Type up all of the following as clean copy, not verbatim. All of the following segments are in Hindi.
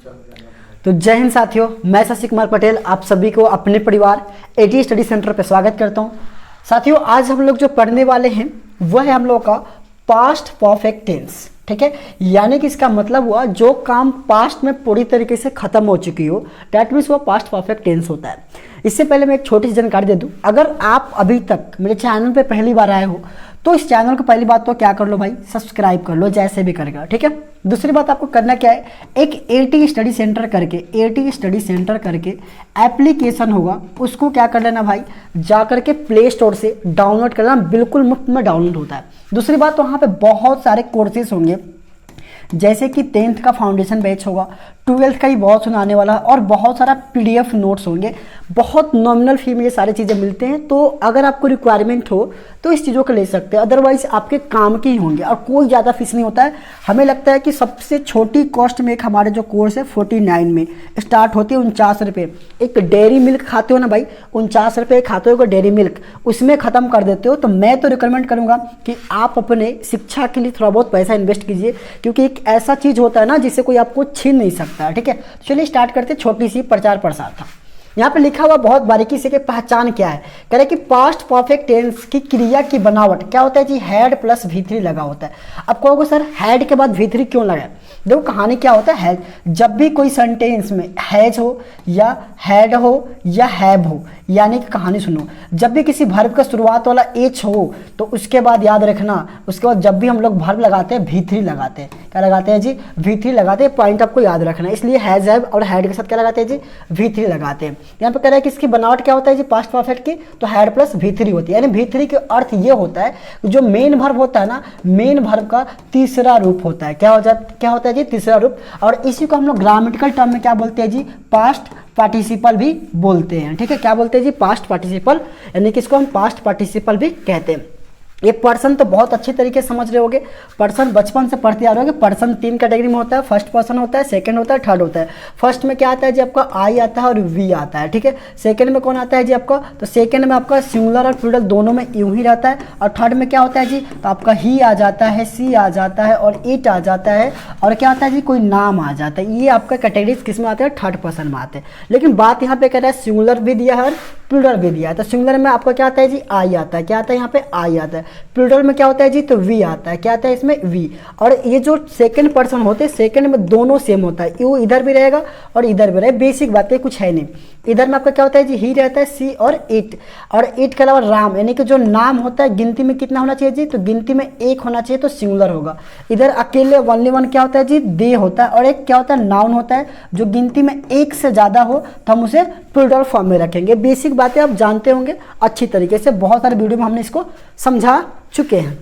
तो जय हिंद साथियों, मैं शशि कुमार पटेल आप सभी को अपने परिवार एटी स्टडी सेंटर पर स्वागत करता हूं। साथियों, आज हम लोग जो पढ़ने वाले हैं वह है हम लोग का पास्ट परफेक्ट टेंस। ठीक है, यानी कि इसका मतलब हुआ जो काम पास्ट में पूरी तरीके से खत्म हो चुकी हो, दैट मीन्स वो पास्ट परफेक्ट टेंस होता है। इससे पहले मैं एक छोटी सी जानकारी दे दूं, अगर आप अभी तक मेरे चैनल पे पहली बार आए हो तो इस चैनल को पहली बात तो क्या कर लो भाई, सब्सक्राइब कर लो जैसे भी करेगा। ठीक है, दूसरी बात आपको करना क्या है, एक एटी स्टडी सेंटर करके एप्लीकेशन होगा, उसको क्या कर लेना भाई, जा करके प्ले स्टोर से डाउनलोड कर लेना, बिल्कुल मुफ्त में डाउनलोड होता है। दूसरी बात, वहाँ पे बहुत सारे कोर्सेज होंगे, जैसे कि 10th का फाउंडेशन बैच होगा, 12th का ही बहुत सुनाने वाला है, और बहुत सारा PDF नोट्स होंगे। बहुत नॉमिनल फी में ये सारी चीज़ें मिलते हैं, तो अगर आपको रिक्वायरमेंट हो तो इस चीज़ों को ले सकते हैं, अदरवाइज आपके काम के ही होंगे और कोई ज़्यादा फीस नहीं होता है। हमें लगता है कि सबसे छोटी कॉस्ट में एक हमारे जो कोर्स है 49 में स्टार्ट होती है, 49 रुपये। एक डेयरी मिल्क खाते हो ना भाई, 49 रुपये खाते हो डेयरी मिल्क, उसमें ख़त्म कर देते हो। तो मैं तो रिकमेंड करूँगा कि आप अपने शिक्षा के लिए थोड़ा बहुत पैसा इन्वेस्ट कीजिए, क्योंकि एक ऐसा चीज़ होता है ना जिसे कोई आपको छीन नहीं सकता है। ठीक है, चलिए स्टार्ट करते, छोटी सी प्रचार प्रसार था। यहाँ पे लिखा हुआ बहुत बारीकी से कि पहचान क्या है, कह रहे कि पास्ट परफेक्ट टेंस की क्रिया की बनावट क्या होता है जी, हैड प्लस V3 लगा होता है। अब कहोगे सर हैड के बाद V3 क्यों लगा? देखो कहानी क्या होता है, हैज, जब भी कोई सेंटेंस में हैज हो या हैड हो या हैव हो, यानी कि कहानी सुनो, जब भी किसी वर्ब का शुरुआत वाला एच हो तो उसके बाद याद रखना, उसके बाद जब भी हम लोग वर्ब लगाते हैं V3 लगाते हैं। क्या लगाते हैं जी, V3 लगाते हैं। पॉइंट आपको याद रखना है, इसलिए हैज हैव और हैड के साथ क्या लगाते हैं जी, V3 लगाते हैं। यहाँ पे कह रहा है कि इसकी बनावट क्या होता है जी, पास्ट परफेक्ट की, तो हैड प्लस V3 होती है। यानी V3 के अर्थ ये होता है, जो मेन वर्ब होता है ना, मेन वर्ब का तीसरा रूप होता है। क्या होता है जी, तीसरा रूप। और इसी को हम लोग ग्रामेटिकल टर्म में क्या बोलते हैं जी, पास्ट पार्टिसिपल भी बोलते हैं। ठीक है, क्या बोलते हैं जी, पास्ट पार्टिसिपल, यानी कि इसको हम पास्ट पार्टिसिपल भी कहते हैं। ये पर्सन तो बहुत अच्छी तरीके से समझ रहे होगे, पर्सन बचपन से पढ़ते आ रहे होगे। पर्सन 3 कैटेगरी में होता है, फर्स्ट पर्सन होता है, सेकंड होता है, थर्ड होता है। फर्स्ट में क्या आता है जी, आपका आई आता है और वी आता है। ठीक है, सेकंड में कौन आता है जी आपका, तो सेकंड में आपका सिंगुलर और प्लूरल दोनों में यूं ही रहता है। और थर्ड में क्या होता है जी, तो आपका ही आ जाता है, सी आ जाता है और इट आ जाता है, और क्या आता है जी, कोई नाम आ जाता है। ये आपका कैटेगरीज किस में आते हैं, थर्ड पर्सन में आते हैं। लेकिन बात यहाँ पे कह रहा है सिंगुलर भी दिया है और प्लूरल भी दिया है। तो सिंगुलर में आपका क्या आता है जी, आई आता है। क्या आता है यहाँ पे, आई आता है। प्लूरल में क्या होता है जी, तो वी आता है। क्या आता है इसमें, वी। और ये जो सेकंड पर्सन होते हैं, सेकंड में दोनों सेम होता है, यू इधर भी रहेगा और इधर भी रहेगा। बेसिक बातें कुछ है नहीं। इधर में आपका क्या होता है जी, ही रहता है, सी और इट। और इट के अलावा राम, यानी कि जो नाम होता है गिनती में कितना होना चाहिए जी, तो गिनती में 1 होना चाहिए, तो सिंगुलर होगा। इधर अकेले ओनली वन क्या होता है जी, दे होता है। और एक क्या होता है, नाउन होता है, जो गिनती में 1 से ज़्यादा हो तो हम उसे प्लूरल फॉर्म में रखेंगे। बेसिक बातें आप जानते होंगे अच्छी तरीके से, बहुत सारे वीडियो में हमने इसको समझा चुके हैं।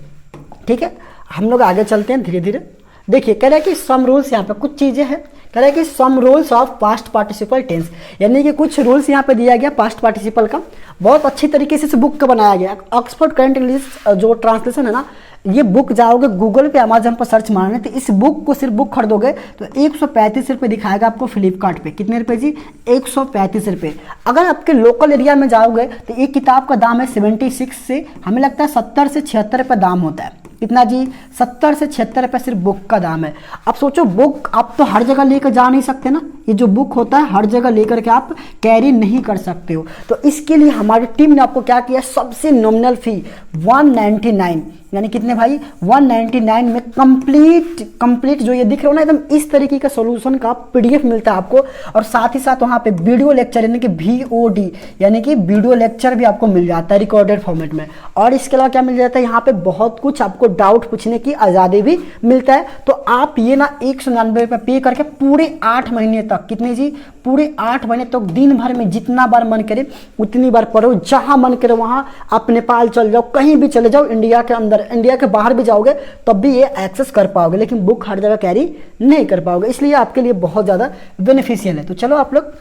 ठीक है, हम लोग आगे चलते हैं धीरे धीरे। देखिए कह रहा है कि सम रूल्स, यहाँ पे कुछ चीज़ें हैं। कह रहा है कि some rules of past participle tense, यानी कि कुछ रूल्स यहाँ पे दिया गया पास्ट पार्टिसिपल का। बहुत अच्छी तरीके से इस बुक का बनाया गया। ऑक्सफोर्ड करंट इंग्लिश जो ट्रांसलेशन है ना, ये बुक जाओगे गूगल पे, अमेजन पर सर्च मारने, तो इस बुक को सिर्फ बुक खरीदोगे तो 135 रुपये दिखाएगा आपको फ्लिपकार्ट पे। कितने रुपए जी, 135 रुपये। अगर आपके लोकल एरिया में जाओगे तो एक किताब का दाम है 76 से हमें लगता है 70 से 76 रुपये दाम होता है। कितना जी, 70 से 76 रुपये सिर्फ बुक का दाम है। अब सोचो, बुक आप तो हर जगह लेकर जा नहीं सकते ना, ये जो बुक होता है हर जगह लेकर के आप कैरी नहीं कर सकते हो। तो इसके लिए हमारी टीम ने आपको क्या किया, सबसे नॉमिनल फी 199, यानी कितने भाई, 199 में कंप्लीट जो ये दिख रहा हो ना, एकदम इस तरीके का सॉल्यूशन का PDF मिलता है आपको। और साथ ही साथ वहाँ पे वीडियो लेक्चर, यानी कि VOD, यानी कि वीडियो लेक्चर भी आपको मिल जाता है रिकॉर्डेड फॉर्मेट में। और इसके अलावा क्या मिल जाता है, यहाँ पे बहुत कुछ आपको डाउट पूछने की आज़ादी भी मिलता है। तो आप ये ना 199 रुपये पे करके पूरे 8 महीने तक, कितने जी, पूरे 8 महीने तक दिन भर में जितना बार मन करे उतनी बार पढ़ो, जहाँ मन करे वहाँ। आप नेपाल चल जाओ, कहीं भी चले जाओ, इंडिया के अंदर, इंडिया के बाहर भी जाओगे तब भी ये एक्सेस कर पाओगे, लेकिन बुक हर जगह कैरी नहीं कर पाओगे, इसलिए आपके लिए बहुत ज़्यादा बेनिफिशियल है। तो चलो आप लोग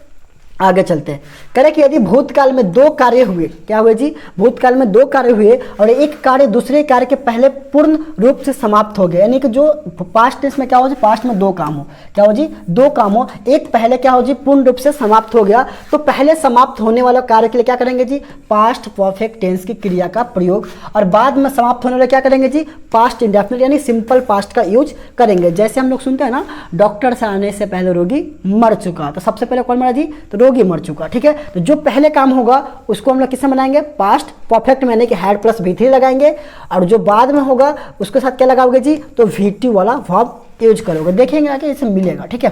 आगे चलते हैं। कह रहे कि यदि भूतकाल में दो कार्य हुए, क्या हुए जी, भूतकाल में दो कार्य हुए और एक कार्य दूसरे कार्य के पहले पूर्ण रूप से समाप्त हो गया, यानी कि जो पास्ट टेंस में क्या हो जी, पास्ट में दो काम हो, क्या हो जी, दो काम हो, एक पहले क्या हो जी, पूर्ण रूप से समाप्त हो गया, तो पहले समाप्त होने वाला कार्य के लिए क्या करेंगे जी, पास्ट परफेक्ट टेंस की क्रिया का प्रयोग, और बाद में समाप्त होने वाले क्या करेंगे जी, पास्ट इंडेफिनिट यानी सिंपल पास्ट का यूज करेंगे। जैसे हम लोग सुनते हैं ना, डॉक्टर से आने से पहले रोगी मर चुका, तो सबसे पहले कौन मरा जी, तो रोगी मर चुका, ठीक है। तो जो पहले काम होगा उसको हम लोग किससे बनाएंगे, पास्ट परफेक्ट में, यानी कि हैड प्लस V3 लगाएंगे, और जो बाद में होगा उसके साथ क्या लगाओगे जी, तो V2 वाला वर्ब यूज करोगे, देखेंगे आगे इसे मिलेगा, ठीक है।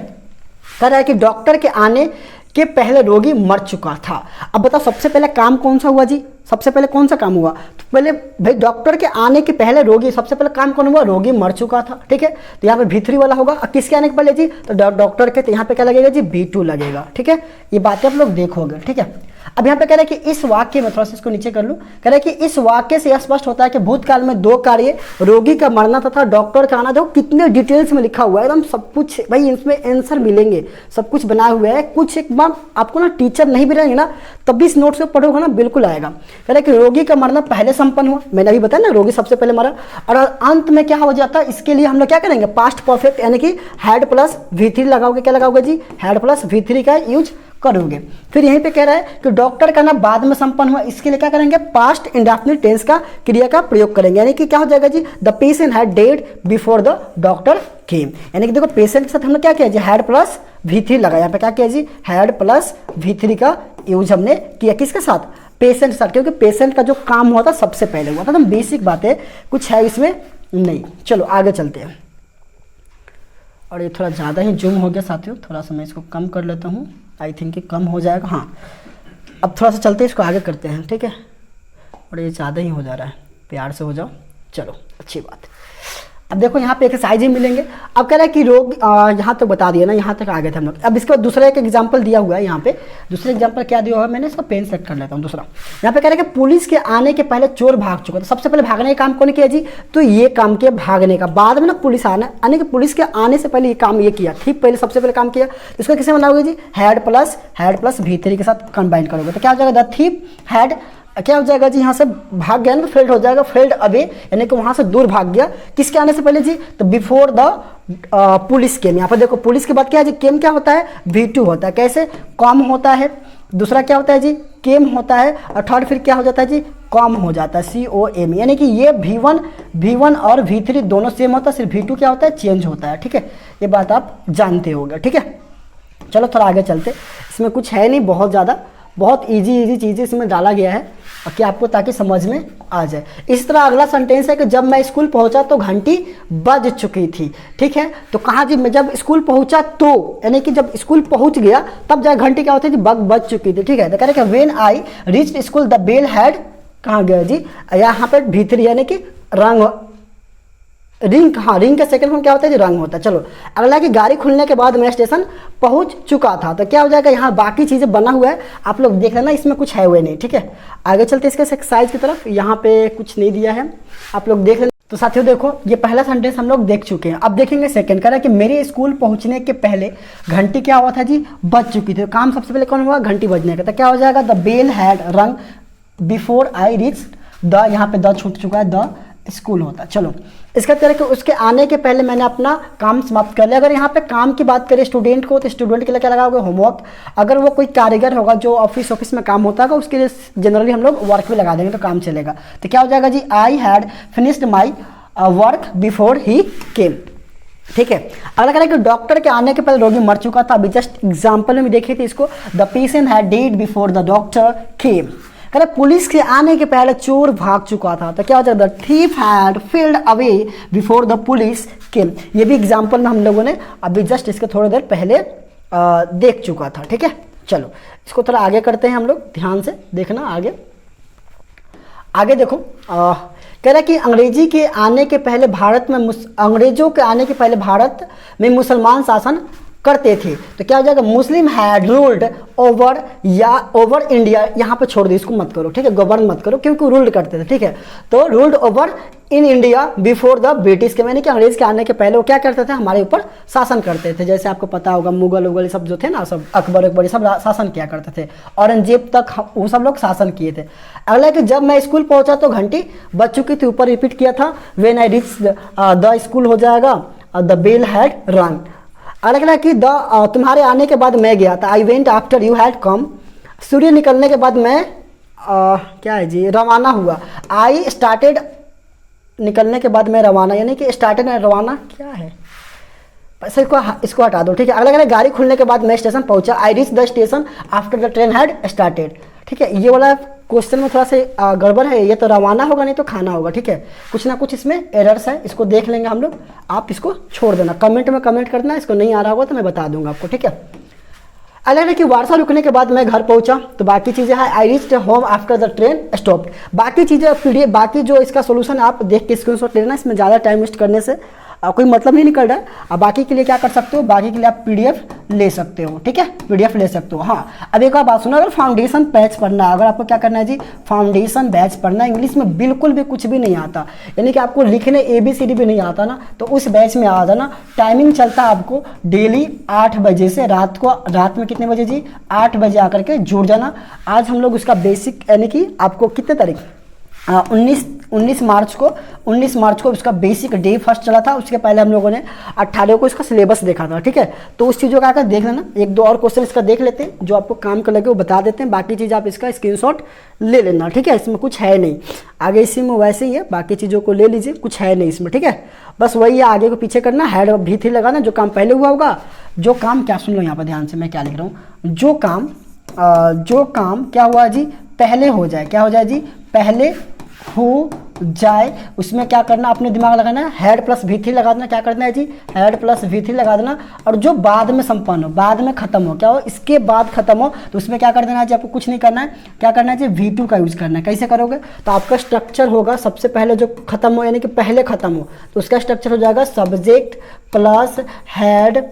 कह रहा है कि डॉक्टर के आने के पहले रोगी मर चुका था। अब बताओ सबसे पहले काम कौन सा हुआ जी, सबसे पहले कौन सा काम हुआ, तो पहले भाई डॉक्टर के आने के पहले रोगी, सबसे पहले काम कौन हुआ, रोगी मर चुका था, ठीक है। तो यहाँ पे V3 वाला होगा, और किसके आने के पहले जी, तो डॉक्टर के, तो यहाँ पे क्या लगेगा जी, V2 लगेगा, ठीक है। ये बातें आप लोग देखोगे, ठीक है। अब यहाँ पे कह रहे हैं कि इस वाक्य में, थोड़ा सा इसको नीचे कर लूं, कह रहे हैं कि इस वाक्य से यह स्पष्ट होता है कि भूतकाल में दो कार्य, रोगी का मरना तथा डॉक्टर का आना, देखो कितने डिटेल्स में लिखा हुआ है, एकदम सब कुछ भाई, इसमें आंसर मिलेंगे, सब कुछ बना हुआ है, कुछ एक बार आपको ना टीचर नहीं भी रहेंगे ना तब भी इस नोट्स को पढ़ोगे ना बिल्कुल आएगा। कह रहे हैं कि रोगी का मरना पहले संपन्न हुआ, मैंने अभी बताया ना, रोगी सबसे पहले मरा, और अंत में क्या हो जाता है, इसके लिए हम लोग क्या करेंगे, पास्ट परफेक्ट यानी कि हैड प्लस V3 लगाओगे, क्या लगाओगे जी, हैड प्लस V3 का यूज करोगे। फिर यहीं पे कह रहा है कि डॉक्टर का नाम बाद में संपन्न हुआ, इसके लिए क्या करेंगे, पास्ट इंडेफिनिट टेंस का क्रिया का प्रयोग करेंगे, यानी कि क्या हो जाएगा जी, the patient had dead before the doctor came, यानी कि देखो पेशेंट के साथ हमने क्या किया जी, हैड प्लस V3 लगा, यहाँ पे क्या किया जी, हैड प्लस V3 का यूज हमने किया, किसके साथ, पेशेंट के साथ, क्योंकि पेशेंट का जो काम हुआ था सबसे पहले हुआ था, तो बेसिक बातें कुछ है इसमें नहीं। चलो आगे चलते हैं, और ये थोड़ा ज़्यादा ही जूम हो गया साथियों, थोड़ा सा मैं इसको कम कर लेता हूँ, आई थिंक कि कम हो जाएगा, हाँ। अब थोड़ा सा चलते हैं, इसको आगे करते हैं, ठीक है। और ये ज़्यादा ही हो जा रहा है, प्यार से हो जाओ, चलो अच्छी बात। अब देखो यहाँ पे एक्सरसाइज ही मिलेंगे। अब कह रहा है कि रोग, यहाँ तक बता दिया ना, यहाँ तक आ गए थे हम लोग। अब इसके बाद दूसरा एक एग्जांपल दिया हुआ है, यहाँ पे दूसरा एग्जांपल क्या दिया हुआ है, मैंने इसको पेन सेट कर लेता हूँ। दूसरा यहाँ पे कह रहा है कि पुलिस के आने के पहले चोर भाग चुका था। सबसे पहले भागने का काम कौन किया जी, तो ये काम किया भागने का, बाद में ना पुलिस आना, यानी कि पुलिस के आने से पहले ये काम ये किया, ठीक पहले सबसे पहले काम किया। इसको किसे बनाओगे जी, हैड प्लस V3 के साथ कंबाइन करोगे तो क्या हो जाएगा, द थीप हैड, क्या हो जाएगा जी, यहाँ से भाग गया ना, तो फेल्ड हो जाएगा, फेल्ड अवे, यानी कि वहां से दूर भाग गया। किसके आने से पहले जी, तो बिफोर द पुलिस केम। यहाँ पर देखो पुलिस के बाद क्या है जी, केम क्या होता है, V2 होता है। कैसे, कॉम होता है, दूसरा क्या होता है जी, केम होता है, और थर्ड फिर क्या हो जाता है जी, कॉम हो जाता है, COM, यानी कि ये V1 और V3 दोनों सेम होता है, सिर्फ V2 क्या होता है, चेंज होता है। ठीक है, ये बात आप जानते होंगे। ठीक है, चलो थोड़ा आगे चलते। इसमें कुछ है नहीं, बहुत ज़्यादा, बहुत इजी चीज़ें इसमें डाला गया है कि आपको ताकि समझ में आ जाए। इस तरह अगला सेंटेंस है कि जब मैं स्कूल पहुंचा तो घंटी बज चुकी थी। ठीक है, तो कहाँ जी, मैं जब स्कूल पहुंचा तो, यानी कि जब स्कूल पहुंच गया तब जाए घंटी क्या होती है जी, बज चुकी थी। ठीक है, तो कह रहे हैं when I reached school the bell had, कहाँ गया जी, यहाँ पे V3 यानी कि रंग, रिंग, हाँ रिंग का सेकंड फॉर्म क्या होता है जी, रंग होता है। चलो अगला कि गाड़ी खुलने के बाद मैं स्टेशन पहुंच चुका था, तो क्या हो जाएगा, यहाँ बाकी चीजें बना हुआ है, आप लोग देख लेना, इसमें कुछ है हुए नहीं। ठीक है, आगे चलते इसके एक्सरसाइज की तरफ। यहाँ पे कुछ नहीं दिया है, आप लोग देख लेना। तो साथियों देखो, ये पहला सेंटेंस हम लोग देख चुके हैं। अब देखेंगे सेकंड, कह रहा है कि मेरे स्कूल पहुंचने के पहले घंटी क्या हुआ था जी, बज चुकी थी। काम सबसे पहले कौन हुआ, घंटी बजने का, तो क्या हो जाएगा, द बेल हैड रंग बिफोर आई रीच द, यहाँ पे द छूट चुका है, द स्कूल होता है। चलो इसका तरह कि उसके आने के पहले मैंने अपना काम समाप्त कर लिया। अगर यहाँ पे काम की बात करें स्टूडेंट को, तो स्टूडेंट के लिए क्या लगाओगे, होमवर्क। अगर वो कोई कारीगर होगा जो ऑफिस में काम होता है, उसके लिए जनरली हम लोग वर्क भी लगा देंगे तो काम चलेगा। तो क्या हो जाएगा जी, I had finished my work before he came. ठीक है, अगला कह रहा है कि डॉक्टर के आने के पहले रोगी मर चुका था। अभी जस्ट एग्जाम्पल में देखे थे इसको, the patient had dead before the doctor केम। कह रहा पुलिस के आने के पहले चोर भाग चुका था, तो क्या हो जाएगा, the thief had field away before the police केम। ये भी एग्जाम्पल में हम लोगों ने अभी जस्ट इसके थोड़ी देर पहले देख चुका था। ठीक है, चलो इसको थोड़ा आगे करते हैं हम लोग, ध्यान से देखना। आगे देखो, कह रहा है कि अंग्रेजों के आने के पहले भारत में मुसलमान शासन करते थे तो क्या हो जाएगा, मुस्लिम हैड रूल्ड ओवर या ओवर इंडिया, यहाँ पे छोड़ दो, इसको मत करो, ठीक है, गवर्न मत करो क्योंकि रूल्ड करते थे, ठीक है। तो ruled over in India before the British के, मैंने कि अंग्रेज के आने के पहले वो क्या करते थे, हमारे ऊपर शासन करते थे। जैसे आपको पता होगा मुगल उगल सब जो थे ना, सब अकबर अकबर सब शासन किया करते थे, औरंगजेब तक वो सब लोग शासन किए थे। अगला कि जब मैं स्कूल पहुंचा तो घंटी बज चुकी थी, ऊपर रिपीट किया था, when I reach the school हो जाएगा द बेल हैड रन। अगला कि तुम्हारे आने के बाद मैं गया था, I went after you had come. सूर्य निकलने के बाद मैं क्या है जी, रवाना हुआ। आई स्टार्टेड, निकलने के बाद मैं रवाना, यानी कि स्टार्टेड रवाना क्या है, सर इसको हटा दो, ठीक है। अगला गाड़ी खुलने के बाद मैं स्टेशन पहुंचा, I reach the station after the train had started, ठीक है। ये वाला क्वेश्चन में थोड़ा सा गड़बड़ है, ये तो रवाना होगा नहीं तो खाना होगा, ठीक है। कुछ ना कुछ इसमें एरर्स है, इसको देख लेंगे हम लोग, आप इसको छोड़ देना, कमेंट में कमेंट करना, इसको नहीं आ रहा होगा तो मैं बता दूंगा आपको, ठीक है। अलग है कि वारसा रुकने के बाद मैं घर पहुंचा, तो बाकी चीज़ें है, I reached home after the train stopped. बाकी चीज़ें पीडीएफ, बाकी जो इसका सोल्यूशन आप देख के स्क्रीनशॉट ले लेना, इसमें ज़्यादा टाइम वेस्ट करने से कोई मतलब नहीं निकल रहा है। अब बाकी के लिए क्या कर सकते हो, बाकी के लिए आप पीडीएफ ले सकते हो, ठीक है, पीडीएफ ले सकते हो। हाँ, अब एक और बात सुनो, अगर फाउंडेशन बैच पढ़ना है, अगर आपको क्या करना है जी, फाउंडेशन बैच पढ़ना है, इंग्लिश में बिल्कुल भी कुछ भी नहीं आता, यानी कि आपको लिखने ABCD भी नहीं आता ना, तो उस बैच में आ जाना। टाइमिंग चलता है आपको डेली 8 बजे से रात में कितने बजे जी, 8 बजे आकर के जुड़ जाना। आज हम लोग उसका बेसिक, यानी कि आपको कितने तारीख 19 मार्च को उसका बेसिक डे फर्स्ट चला था, उसके पहले हम लोगों ने 18 को इसका सिलेबस देखा था, ठीक है। तो उस चीज़ों का आकर देख लेना, एक दो और क्वेश्चन इसका देख लेते हैं, जो आपको काम का लगे वो बता देते हैं, बाकी चीज़ आप इसका स्क्रीनशॉट ले लेना, ठीक है। इसमें कुछ है नहीं, आगे इसी में वैसे ही है, बाकी चीज़ों को ले लीजिए, कुछ है नहीं इसमें, ठीक है। बस वही है, आगे को पीछे करना, हेड भी थी लगाना, जो काम पहले हुआ होगा, जो काम क्या, सुन लो यहाँ पर ध्यान से मैं क्या लिख रहा हूँ, जो काम क्या हुआ जी, पहले हो जाए, क्या हो जाए जी, पहले हो जाए, उसमें क्या करना, अपने दिमाग लगाना है, हेड प्लस V3 लगा देना, क्या करना है जी, हेड प्लस V3 लगा देना। और जो बाद में संपन्न हो, बाद में खत्म हो, क्या हो, इसके बाद खत्म हो, तो उसमें क्या कर देना है जी, आपको कुछ नहीं करना है, क्या करना है जी, V2 का यूज करना है। कैसे करोगे, तो आपका स्ट्रक्चर होगा, सबसे पहले जो खत्म हो, यानी कि पहले खत्म हो, तो उसका स्ट्रक्चर हो जाएगा सब्जेक्ट प्लस हेड,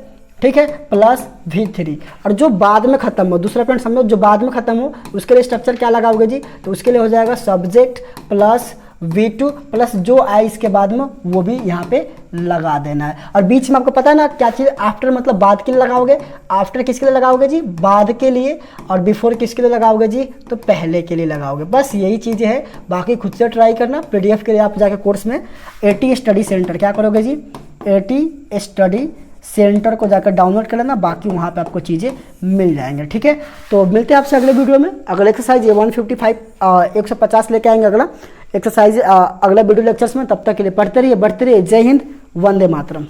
ठीक है, प्लस V3। और जो बाद में खत्म हो, दूसरा पॉइंट समझो, जो बाद में खत्म हो उसके लिए स्ट्रक्चर क्या लगाओगे जी, तो उसके लिए हो जाएगा सब्जेक्ट प्लस V2 प्लस जो आए इसके बाद में वो भी यहाँ पे लगा देना है। और बीच में आपको पता है ना क्या चीज़, आफ्टर मतलब बाद के लिए लगाओगे, आफ्टर किसके लिए लगाओगे जी, बाद के लिए, और बिफोर किसके लिए लगाओगे जी, तो पहले के लिए लगाओगे। बस यही चीज़ें है, बाकी खुद से ट्राई करना। PDF के लिए आप जाके कोर्स में AT स्टडी सेंटर क्या करोगे जी, AT स्टडी सेंटर को जाकर डाउनलोड कर लेना, बाकी वहाँ पे आपको चीज़ें मिल जाएंगे, ठीक है। तो मिलते हैं आपसे अगले वीडियो में। अगला एक्सरसाइज ये 150 लेके आएंगे, अगला एक्सरसाइज अगला वीडियो लेक्चर्स में। तब तक के लिए पढ़ते रहिए, बढ़ते रहिए। जय हिंद, वंदे मातरम।